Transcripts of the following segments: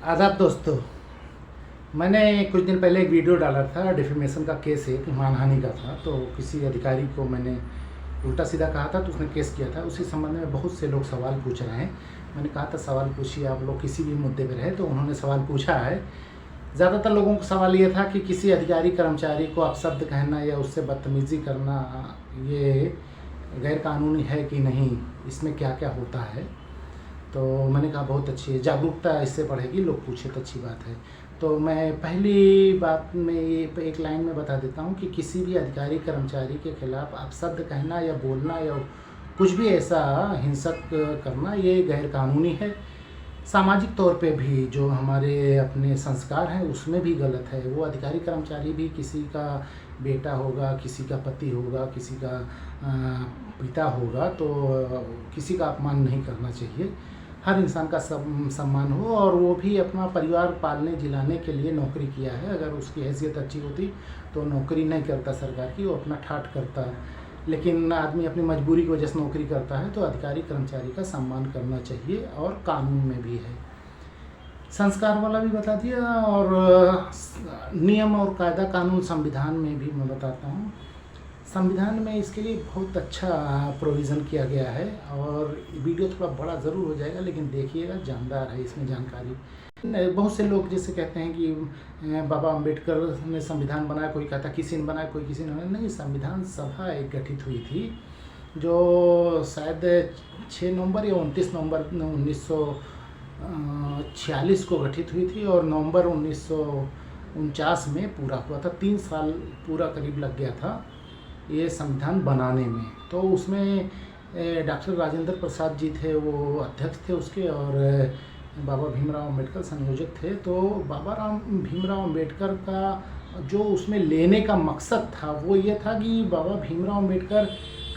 आदाब दोस्तों। मैंने कुछ दिन पहले एक वीडियो डाला था, डिफेमेशन का केस है, मानहानि का था। तो किसी अधिकारी को मैंने उल्टा सीधा कहा था, तो उसने केस किया था। उसी संबंध में बहुत से लोग सवाल पूछ रहे हैं। मैंने कहा था सवाल पूछिए आप लोग, किसी भी मुद्दे पर है। तो उन्होंने सवाल पूछा है। ज़्यादातर लोगों का सवाल ये था कि किसी अधिकारी कर्मचारी को अपशब्द कहना या उससे बदतमीज़ी करना ये गैर कानूनी है कि नहीं, इसमें क्या क्या होता है। तो मैंने कहा बहुत अच्छी है, जागरूकता इससे बढ़ेगी, लोग पूछे तो अच्छी बात है। तो मैं पहली बात में ये एक लाइन में बता देता हूँ कि किसी भी अधिकारी कर्मचारी के खिलाफ अपशब्द कहना या बोलना या कुछ भी ऐसा हिंसक करना ये गैर कानूनी है। सामाजिक तौर पे भी जो हमारे अपने संस्कार हैं उसमें भी गलत है। वो अधिकारी कर्मचारी भी किसी का बेटा होगा, किसी का पति होगा, किसी का पिता होगा, तो किसी का अपमान नहीं करना चाहिए। हर इंसान का सम्मान हो, और वो भी अपना परिवार पालने जिलाने के लिए नौकरी किया है। अगर उसकी हैसियत अच्छी होती तो नौकरी नहीं करता सरकार की, वो अपना ठाठ करता। लेकिन आदमी अपनी मजबूरी की वजह से नौकरी करता है, तो अधिकारी कर्मचारी का सम्मान करना चाहिए, और कानून में भी है। संस्कार वाला भी बता दिया, और नियम और कायदा कानून संविधान में भी मैं बताता हूँ। संविधान में इसके लिए बहुत अच्छा प्रोविज़न किया गया है, और वीडियो थोड़ा बड़ा ज़रूर हो जाएगा, लेकिन देखिएगा, जानदार है इसमें जानकारी। बहुत से लोग जैसे कहते हैं कि बाबा अम्बेडकर ने संविधान बनाया, कोई कहता किसी ने बनाया, कोई किसी ने बनाया। नहीं, संविधान सभा एक गठित हुई थी, जो शायद 6 नवंबर या 29 नवंबर 1946 को गठित हुई थी, और नवंबर 1949 में पूरा हुआ था। 3 साल पूरा करीब लग गया था ये संविधान बनाने में। तो उसमें डॉक्टर राजेंद्र प्रसाद जी थे, वो अध्यक्ष थे उसके, और बाबा भीमराव अम्बेडकर संयोजक थे। तो भीमराव अम्बेडकर का जो उसमें लेने का मकसद था वो ये था कि बाबा भीमराव अम्बेडकर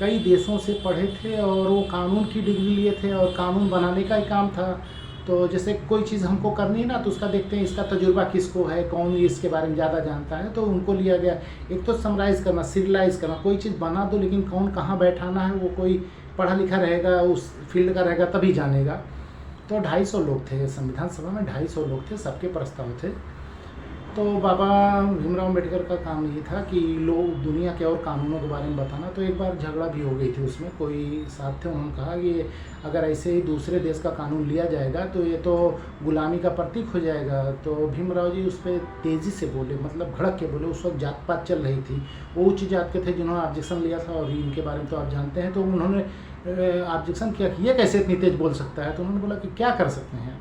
कई देशों से पढ़े थे, और वो कानून की डिग्री लिए थे, और कानून बनाने का ही काम था। तो जैसे कोई चीज़ हमको करनी है ना, तो उसका देखते हैं इसका तजुर्बा किसको है, कौन इसके बारे में ज़्यादा जानता है, तो उनको लिया गया। एक तो समराइज़ करना, सीरियलाइज़ करना, कोई चीज़ बना दो, लेकिन कौन कहाँ बैठाना है वो कोई पढ़ा लिखा रहेगा, उस फील्ड का रहेगा तभी जानेगा। तो 250 लोग थे संविधान सभा में, 250 लोग थे, सबके प्रस्ताव थे। तो बाबा भीमराव अम्बेडकर का काम ये था कि लोग दुनिया के और कानूनों के बारे में बताना। तो एक बार झगड़ा भी हो गई थी उसमें, कोई साथ थे, उन्होंने कहा कि अगर ऐसे ही दूसरे देश का कानून लिया जाएगा तो ये तो गुलामी का प्रतीक हो जाएगा। तो भीमराव जी उस पर तेज़ी से बोले, मतलब भड़क के बोले। उस वक्त जात पात चल रही थी, वो उच्च जात के थे जिन्होंने ऑब्जेक्शन लिया था, और इनके बारे में तो आप जानते हैं। तो उन्होंने ऑब्जेक्शन किया कि ये कैसे इतनी तेज़ बोल सकता है। तो उन्होंने बोला कि क्या कर सकते हैं।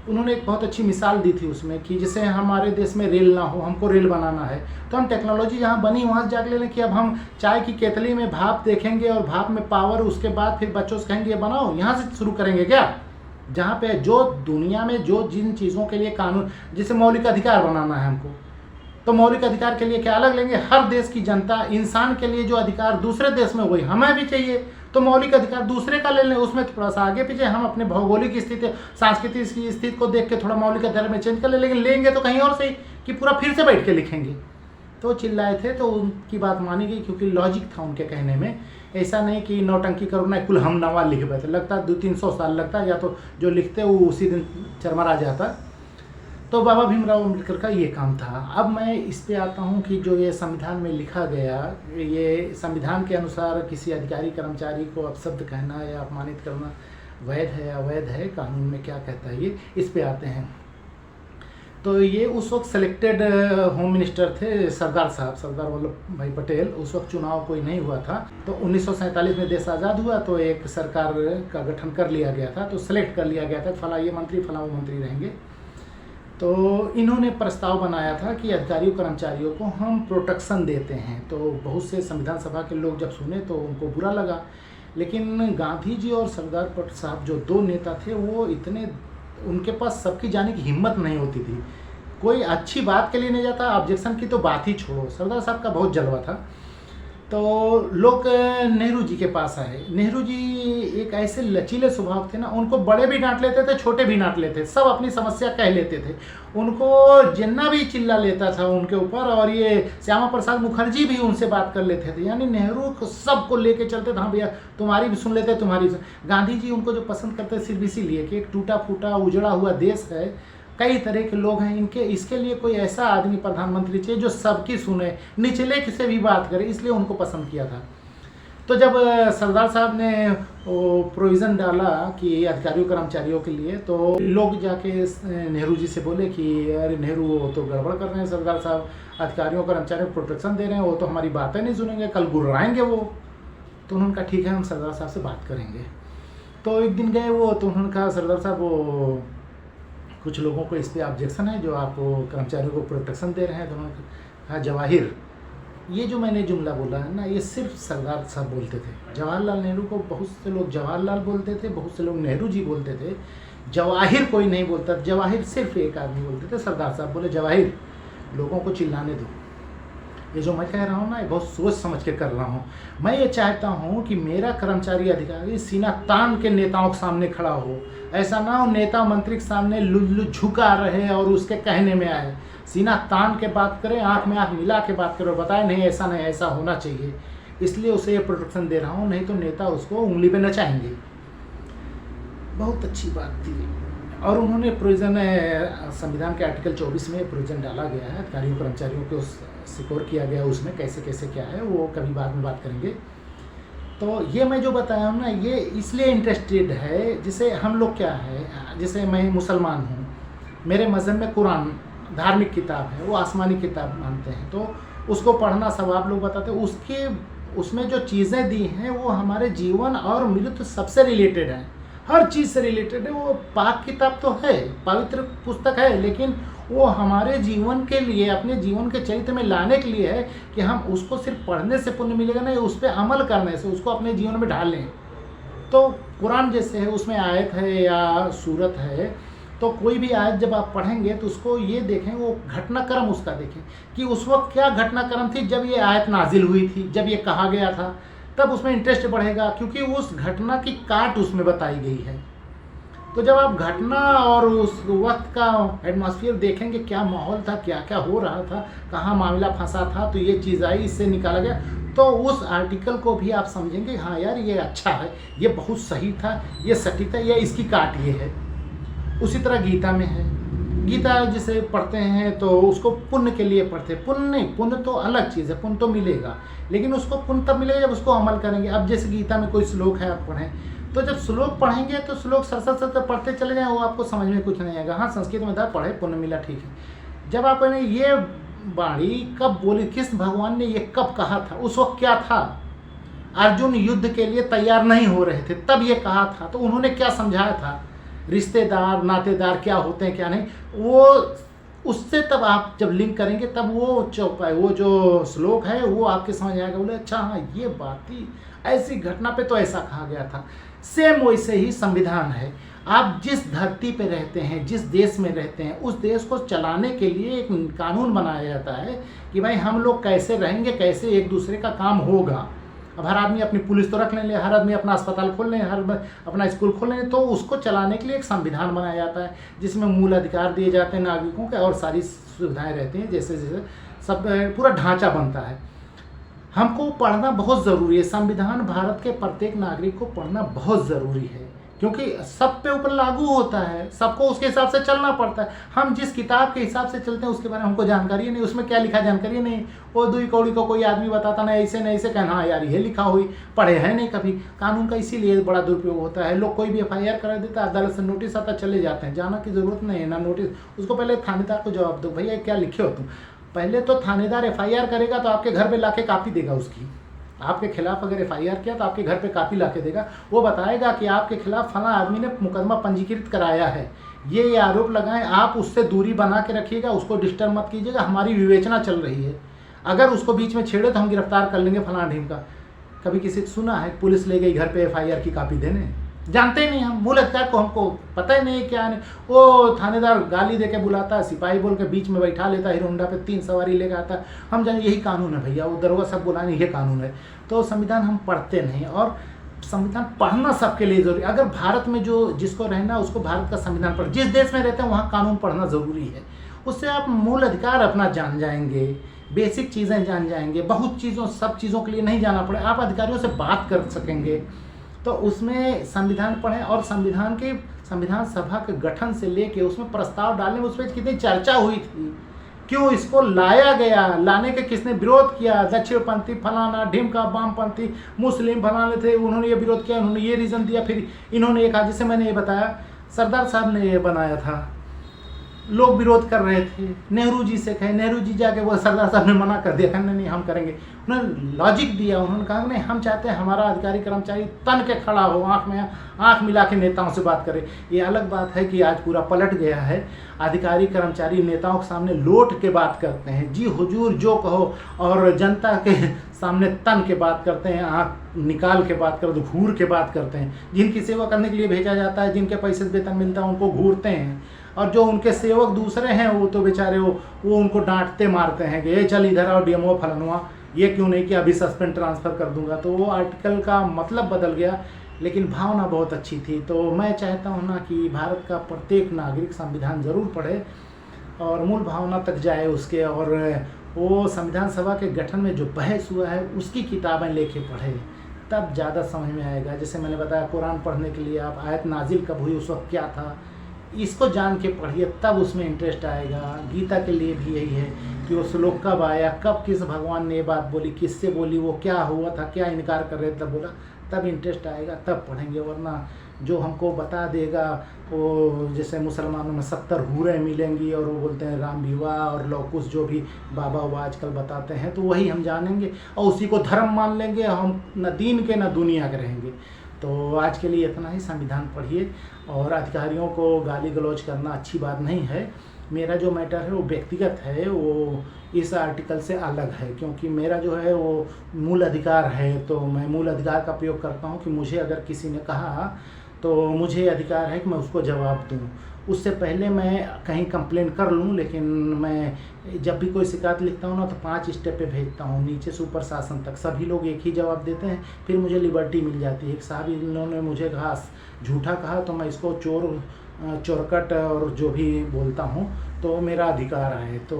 उन्होंने एक बहुत अच्छी मिसाल दी थी उसमें कि जैसे हमारे देश में रेल ना हो, हमको रेल बनाना है, तो हम टेक्नोलॉजी जहाँ बनी वहाँ से जाके ले लें कि अब हम चाय की केतली में भाप देखेंगे, और भाप में पावर, उसके बाद फिर बच्चों से कहेंगे ये बनाओ, यहाँ से शुरू करेंगे क्या। जहाँ पे जो दुनिया में जो जिन चीज़ों के लिए कानून, जैसे मौलिक अधिकार बनाना है हमको, तो मौलिक अधिकार के लिए क्या अलग लेंगे। हर देश की जनता, इंसान के लिए जो अधिकार दूसरे देश में वही हमें भी चाहिए, तो मौलिक अधिकार दूसरे का ले लें। उसमें थोड़ा सा आगे पीछे हम अपने भौगोलिक स्थिति, सांस्कृतिक स्थिति को देख के थोड़ा मौलिक अधिकार में चेंज कर ले, लेकिन लेंगे तो कहीं और से कि पूरा फिर से बैठ के लिखेंगे। तो चिल्लाए थे, तो उनकी बात मानी गई, क्योंकि लॉजिक था उनके कहने में। ऐसा नहीं कि नौटंकी करो ना, कुल हम नवा लिख बैठे, लगता 200-300 साल लगता, या तो जो लिखते वो उसी दिन चरमरा जाता। तो बाबा भीमराव अम्बेडकर का ये काम था। अब मैं इस पे आता हूँ कि जो ये संविधान में लिखा गया, ये संविधान के अनुसार किसी अधिकारी कर्मचारी को अपशब्द कहना या अपमानित करना वैध है अवैध है, कानून में क्या कहता है ये, इस पे आते हैं। तो ये उस वक्त सेलेक्टेड होम मिनिस्टर थे सरदार साहब, सरदार वल्लभ भाई पटेल। उस वक्त चुनाव कोई नहीं हुआ था। तो 1947 में देश आज़ाद हुआ, तो एक सरकार का गठन कर लिया गया था। तो सेलेक्ट कर लिया गया था फला ये मंत्री, फला वो मंत्री रहेंगे। तो इन्होंने प्रस्ताव बनाया था कि अधिकारियों कर्मचारियों को हम प्रोटेक्शन देते हैं। तो बहुत से संविधान सभा के लोग जब सुने तो उनको बुरा लगा, लेकिन गांधी जी और सरदार पटेल साहब जो 2 नेता थे, वो इतने, उनके पास सबकी जाने की हिम्मत नहीं होती थी। कोई अच्छी बात के लिए नहीं जाता, ऑब्जेक्शन की तो बात ही छोड़ो। सरदार साहब का बहुत जलवा था। तो लोग नेहरू जी के पास आए। नेहरू जी एक ऐसे लचीले स्वभाव थे ना, उनको बड़े भी डांट लेते थे, छोटे भी डांट लेते थे, सब अपनी समस्या कह लेते थे। उनको जिन्ना भी चिल्ला लेता था उनके ऊपर, और ये श्यामा प्रसाद मुखर्जी भी उनसे बात कर लेते थे। यानी नेहरू को सबको लेके चलते थे, हाँ भैया तुम्हारी भी सुन लेते, तुम्हारी। गांधी जी उनको जो पसंद करते सिर्फ इसीलिए कि एक टूटा फूटा उजड़ा हुआ देश है, कई तरह के लोग हैं, इनके इसके लिए कोई ऐसा आदमी प्रधानमंत्री चाहिए जो सबकी सुने, निचले से भी बात करे, इसलिए उनको पसंद किया था। तो जब सरदार साहब ने वो प्रोविज़न डाला कि अधिकारियों कर्मचारियों के लिए, तो लोग जाके नेहरू जी से बोले कि अरे नेहरू, वो तो गड़बड़ कर रहे हैं सरदार साहब, अधिकारियों कर्मचारियों को प्रोटेक्शन दे रहे हैं, वो तो हमारी बातें नहीं सुनेंगे, कल गुर्राएंगे वो। तो उन्होंने कहा ठीक है, हम सरदार साहब से बात करेंगे। तो एक दिन गए वो, तो उन्होंने कहा सरदार साहब, वो कुछ लोगों को इस पर ऑब्जेक्शन है जो आप कर्मचारियों को प्रोटेक्शन दे रहे हैं। तो उन्होंने कहा जवाहिर, ये जो मैंने जुमला बोला है ना, ये सिर्फ सरदार साहब बोलते थे। जवाहरलाल नेहरू को बहुत से लोग जवाहरलाल बोलते थे, बहुत से लोग नेहरू जी बोलते थे, जवाहिर कोई नहीं बोलता। जवाहिर सिर्फ एक आदमी बोलते थे, सरदार साहब बोले जवाहिर, लोगों को चिल्लाने दो। ये जो मैं कह रहा हूँ ना, ये बहुत सोच समझ के कर रहा हूँ। मैं ये चाहता हूँ कि मेरा कर्मचारी अधिकारी सीना तान के नेताओं के सामने खड़ा हो। ऐसा ना हो नेता मंत्री के सामने लुल्लू झुका रहे और उसके कहने में आए। सीना तान के बात करें, आँख में आँख मिला के बात करें, बताए नहीं ऐसा नहीं, ऐसा होना चाहिए। इसलिए उसे ये प्रोटेक्शन दे रहा हूँ, नहीं तो नेता उसको उंगली पे नचाएंगे। बहुत अच्छी बात थी। और उन्होंने प्रोविज़न, संविधान के आर्टिकल 24 में प्रोविज़न डाला गया है, अधिकारियों कर्मचारियों को सिक्योर किया गया, उसमें कैसे कैसे क्या है वो कभी बाद में बात करेंगे। तो ये मैं जो बताया हूँ ना, ये इसलिए इंटरेस्टेड है, जिसे हम लोग क्या है, जैसे मैं मुसलमान हूँ, मेरे मज़हब में कुरान धार्मिक किताब है, वो आसमानी किताब मानते हैं, तो उसको पढ़ना सब आप लोग बताते हैं। उसमें जो चीज़ें दी हैं वो हमारे जीवन और मृत्यु सबसे रिलेटेड है, हर चीज़ से रिलेटेड है। वो पाक किताब तो है, पवित्र पुस्तक है, लेकिन वो हमारे जीवन के लिए, अपने जीवन के चरित्र में लाने के लिए है कि हम उसको सिर्फ पढ़ने से पुण्य मिलेगा नहीं, उस पर अमल करने से उसको अपने जीवन में ढालें। तो कुरान जैसे है, उसमें आयत है या सूरत है, तो कोई भी आयत जब आप पढ़ेंगे तो उसको ये देखें, वो घटनाक्रम उसका देखें कि उस वक्त क्या घटनाक्रम थी जब ये आयत नाजिल हुई थी, जब ये कहा गया था, तब उसमें इंटरेस्ट बढ़ेगा, क्योंकि उस घटना की काट उसमें बताई गई है। तो जब आप घटना और उस वक्त का एटमॉस्फेयर देखेंगे, क्या माहौल था, क्या क्या हो रहा था, कहाँ मामला फंसा था, तो ये चीज़ आई, इससे निकाला गया, तो उस आर्टिकल को भी आप समझेंगे हाँ यार ये अच्छा है, ये बहुत सही था, ये सटीक था, ये इसकी काट ये है। उसी तरह गीता में है, गीता जिसे पढ़ते हैं तो उसको पुण्य के लिए पढ़ते हैं। पुण्य नहीं, पुण्य तो अलग चीज़ है, पुण्य तो मिलेगा, लेकिन उसको पुण्य तब मिलेगा जब उसको अमल करेंगे। अब जैसे गीता में कोई श्लोक है, आप पढ़ें, तो जब श्लोक पढ़ेंगे तो श्लोक सर पढ़ते चले जाएँ, वो आपको समझ में कुछ नहीं आएगा। हाँ, संस्कृत में था, पढ़े, पुण्य मिला, ठीक है। जब आपने ये वाणी कब बोली, किस भगवान ने ये कब कहा था, उस वक्त क्या था, अर्जुन युद्ध के लिए तैयार नहीं हो रहे थे, तब ये कहा था, तो उन्होंने क्या समझाया था, रिश्तेदार नातेदार क्या होते हैं क्या नहीं, वो उससे तब आप जब लिंक करेंगे तब वो जो श्लोक है वो आपके समझ आएगा। बोले अच्छा हाँ ये बात थी, ऐसी घटना पे तो ऐसा कहा गया था। सेम वैसे ही संविधान है। आप जिस धरती पे रहते हैं, जिस देश में रहते हैं, उस देश को चलाने के लिए एक कानून बनाया जाता है कि भाई हम लोग कैसे रहेंगे, कैसे एक दूसरे का काम होगा। अब हर आदमी अपनी पुलिस तो रख लें, हर आदमी अपना अस्पताल खोल लें, हर अपना स्कूल खोल लें, तो उसको चलाने के लिए एक संविधान बनाया जाता है जिसमें मूल अधिकार दिए जाते हैं नागरिकों के और सारी सुविधाएं रहती हैं, जैसे जैसे सब पूरा ढांचा बनता है। हमको पढ़ना बहुत ज़रूरी है, संविधान भारत के प्रत्येक नागरिक को पढ़ना बहुत ज़रूरी है, क्योंकि सब पे ऊपर लागू होता है, सबको उसके हिसाब से चलना पड़ता है। हम जिस किताब के हिसाब से चलते हैं उसके बारे में हमको जानकारी नहीं, उसमें क्या लिखा जानकारी नहीं। वो दुई कौड़ी को कोई आदमी बताता ना ऐसे नहीं ऐसे, कहना हाँ यार ये लिखा हुई, पढ़े हैं नहीं कभी। कानून का इसीलिए बड़ा दुरुपयोग होता है। लोग कोई भी FIR करा देता है, अदालत से नोटिस आता, चले जाते हैं, जाना की ज़रूरत नहीं है ना नोटिस। उसको पहले थानेदार को जवाब दो, भैया क्या लिखे हो तुम। पहले तो थानेदार FIR करेगा तो आपके घर पर ला के कापी देगा उसकी, आपके खिलाफ अगर FIR किया तो आपके घर पे कापी ला के देगा। वो बताएगा कि आपके खिलाफ फला आदमी ने मुकदमा पंजीकृत कराया है, ये आरोप लगाएं, आप उससे दूरी बना के रखिएगा, उसको डिस्टर्ब मत कीजिएगा, हमारी विवेचना चल रही है। अगर उसको बीच में छेड़े तो हम गिरफ्तार कर लेंगे फला ढीम का। कभी किसी से सुना है पुलिस ले गई घर पे FIR की कापी देने? जानते ही नहीं हम, मूल अधिकार को हमको पता ही नहीं क्या नहीं। वो थानेदार गाली दे के बुलाता है, सिपाही बोल के बीच में बैठा लेता है, हीरो होंडा पे 3 सवारी लेकर आता है। हम जाने यही कानून है भैया, वो दरोगा सब बुलाने ये कानून है। तो संविधान हम पढ़ते नहीं, और संविधान पढ़ना सबके लिए जरूरी। अगर भारत में जो जिसको रहना उसको भारत का संविधान पढ़, जिस देश में रहते हैं वहाँ कानून पढ़ना ज़रूरी है। उससे आप मूल अधिकार अपना जान जाएंगे, बेसिक चीज़ें जान जाएंगे, बहुत चीज़ों सब चीज़ों के लिए नहीं जाना पड़े, आप अधिकारियों से बात कर सकेंगे। तो उसमें संविधान पढ़ें और संविधान के संविधान सभा के गठन से लेके उसमें प्रस्ताव डालने में उस पर कितनी चर्चा हुई थी, क्यों इसको लाया गया, लाने के किसने विरोध किया, दक्षिणपंथी फलाना ढिमका वामपंथी मुस्लिम फलाने थे, उन्होंने ये विरोध किया, उन्होंने ये रीज़न दिया, फिर इन्होंने ये कहा, जैसे मैंने ये बताया सरदार साहब ने ये बनाया था, लोग विरोध कर रहे थे, नेहरू जी से कहे, नेहरू जी जाके वो सरदार साहब ने मना कर दिया, कहने नहीं हम करेंगे, उन्होंने लॉजिक दिया, उन्होंने कहा नहीं हम चाहते हैं हमारा अधिकारी कर्मचारी तन के खड़ा हो, आँख में आँख मिला के नेताओं से बात करे। ये अलग बात है कि आज पूरा पलट गया है, अधिकारी कर्मचारी नेताओं के सामने लौट के बात करते हैं, जी हुजूर जो कहो, और जनता के सामने तन के बात करते हैं, आँख निकाल के बात करते, घूर के बात करते हैं। जिनकी सेवा करने के लिए भेजा जाता है, जिनके पैसे से वेतन मिलता है, उनको घूरते हैं, और जो उनके सेवक दूसरे हैं वो तो बेचारे वो उनको डांटते मारते हैं कि ये चल इधर आओ डीएमओ फलनुआ, ये क्यों नहीं कि अभी सस्पेंड ट्रांसफ़र कर दूंगा। तो वो आर्टिकल का मतलब बदल गया, लेकिन भावना बहुत अच्छी थी। तो मैं चाहता हूँ ना कि भारत का प्रत्येक नागरिक संविधान ज़रूर पढ़े और मूल भावना तक जाए उसके, और वो संविधान सभा के गठन में जो बहस हुआ है उसकी किताबें लेके पढ़े, तब ज़्यादा समझ में आएगा। जैसे मैंने बताया कुरान पढ़ने के लिए आप आयत नाजिल कब हुई, उस वक्त क्या था, इसको जान के पढ़िए, तब उसमें इंटरेस्ट आएगा। गीता के लिए भी यही है कि वो श्लोक कब आया, कब किस भगवान ने ये बात बोली, किससे बोली, वो क्या हुआ था, क्या इनकार कर रहे तब बोला, तब इंटरेस्ट आएगा, तब पढ़ेंगे। वरना जो हमको बता देगा वो, जैसे मुसलमानों में 70 हूरें मिलेंगी और वो बोलते हैं राम विवाह और लौकुश, जो भी बाबा वो आजकल बताते हैं, तो वही हम जानेंगे और उसी को धर्म मान लेंगे, हम न दीन के न दुनिया के रहेंगे। तो आज के लिए इतना ही। संविधान पढ़िए, और अधिकारियों को गाली गलौज करना अच्छी बात नहीं है। मेरा जो मैटर है वो व्यक्तिगत है, वो इस आर्टिकल से अलग है, क्योंकि मेरा जो है वो मूल अधिकार है, तो मैं मूल अधिकार का प्रयोग करता हूँ कि मुझे अगर किसी ने कहा तो मुझे अधिकार है कि मैं उसको जवाब दूँ। उससे पहले मैं कहीं कंप्लेन कर लूँ, लेकिन मैं जब भी कोई शिकायत लिखता हूँ ना तो 5 स्टेप पे भेजता हूँ, नीचे से ऊपर शासन तक। सभी लोग एक ही जवाब देते हैं, फिर मुझे लिबर्टी मिल जाती है। एक साहब इन्होंने मुझे कहा, झूठा कहा, तो मैं इसको चोरकट और जो भी बोलता हूँ, तो मेरा अधिकार है। तो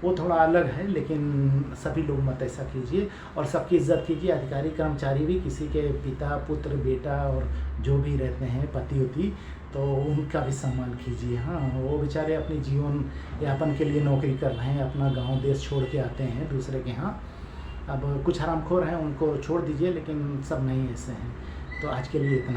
वो थोड़ा अलग है, लेकिन सभी लोग मत ऐसा कीजिए और सबकी इज्जत कीजिए। अधिकारी कर्मचारी भी, किसी के पिता पुत्र बेटा और जो भी रहते हैं पति उति, तो उनका भी सम्मान कीजिए। हाँ, वो बेचारे अपनी जीवन यापन के लिए नौकरी कर रहे हैं, अपना गांव देश छोड़ के आते हैं दूसरे के यहाँ। अब कुछ हरामखोर हैं, उनको छोड़ दीजिए, लेकिन सब नहीं ऐसे हैं। तो आज के लिए इतना।